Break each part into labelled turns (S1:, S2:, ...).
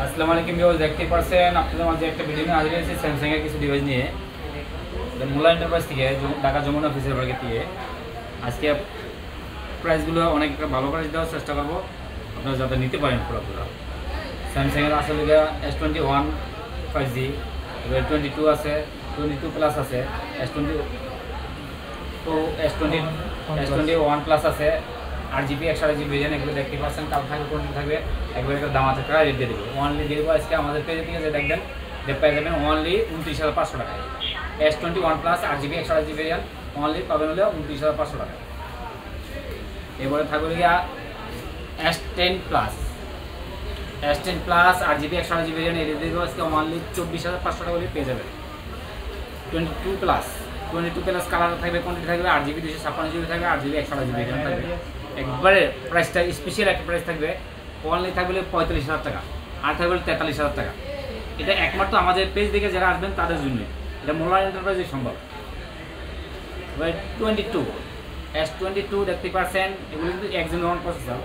S1: আসসালামু আলাইকুম ভিউয়ার্স, দেখতে পাচ্ছেন আপনাদের মাঝে একটা ভিডিও নিয়ে হাজির হয়েছি স্যামসাং এর কিছু ডিভাইস নিয়ে। মোল্লা এন্টারপ্রাইজ থেকে ঢাকা যমুনা অফিসের বাড়ি থেকে আজকে প্রাইসগুলো অনেক ভালো প্রাইস দেওয়ার চেষ্টা করবো, আপনারা যাতে নিতে পারেন পুরোপুরা। স্যামসাং এর আসলে S21 5G, এবার 22 আছে, 22 প্লাস আছে, S21 প্লাস আছে, 8GB 128GB ভেরিয়েন্ট। এগুলো দেখতে পাচ্ছেন, কাল থাকবে কোনটি থাকবে একবার একটা দাম আছে, রেট দিয়ে দেবো অনলি দিয়ে দেবো আজকে আমাদের পেজে থেকে যে দেখবেন যে পেয়ে যাবেন অনলি 29,500 টাকায়। S21 plus 8GB 128GB variant only পাবেন হলে 29,500 টাকা। এবারে থাকবে গিয়া S10 plus 8GB 128GB variant এর দিয়ে দেবো আজকে অনলি 24,500 টাকা হলে পেয়ে যাবেন। 22 প্লাস কালার থাকবে, কোয়ান্টিটি থাকবে 8GB 256GB থাকবে, 8GB 128GB ভেরিয়েন্ট থাকবে। একবারে প্রাইসটা স্পেশাল একটা প্রাইস থাকবে, অনলি থাকবে 45,000 টাকা, আর থাকবে 43,000 টাকা। এটা একমাত্র আমাদের পেজ থেকে যারা আসবেন তাদের জন্য, এটা মোল্লা এন্টারপ্রাইজে সম্ভব। 22 দেখতে পাচ্ছেন, এগুলো কিন্তু Exynos 1 প্রসেসর,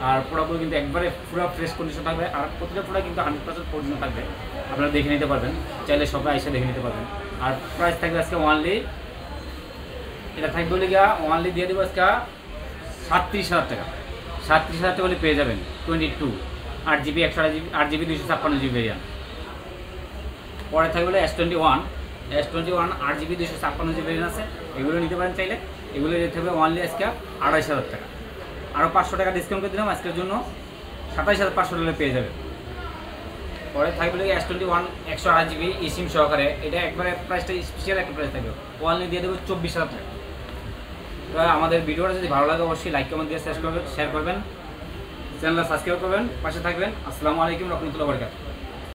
S1: আর প্রোডাক্টগুলো কিন্তু একবারে পুরো ফ্রেশ কন্ডিশন থাকবে, আর প্রতিটা প্রোডাক্ট কিন্তু 100% অরিজিনাল থাকবে। আপনারা দেখে নিতে পারবেন, চাইলে সবাই এসে দেখে নিতে পারবেন। আর প্রাইস থাকবে আজকে অনলি, এটা থাকবে বলে গিয়া অনলি দিয়ে দেবো আজকে 37,000 টাকা। 37,000 টাকা বলে পেয়ে যাবেন 22 8GB 128GB 8GB 256GB variant. পরে থাকবে বলে S21 8GB 256GB ভেরিয়েন্ট আছে, এগুলো নিতে পারেন চাইলে। এগুলো নিতে হবে অনলি আজকে 28,000 টাকা, আরও 500 টাকা ডিসকাউন্ট করে দিলাম আজকের জন্য, 27,500 টাকা পেয়ে যাবে। পরে থাকবে বলে S21 128GB eSIM সহকারে, এটা একবারে প্রাইসটা স্পেশাল একটা প্রাইস থাকবে, অনলি দিয়ে দেবো 24,000 টাকা। তো আমাদের ভিডিওটা যদি ভালো লাগে অবশ্যই লাইক কমেন্ট দিয়ে শেয়ার করবেন, চ্যানেলটা সাবস্ক্রাইব করবেন, পাশে থাকবেন। আসসালামু আলাইকুম রহমতুল্লাহি ওয়া বারাকাতুহু।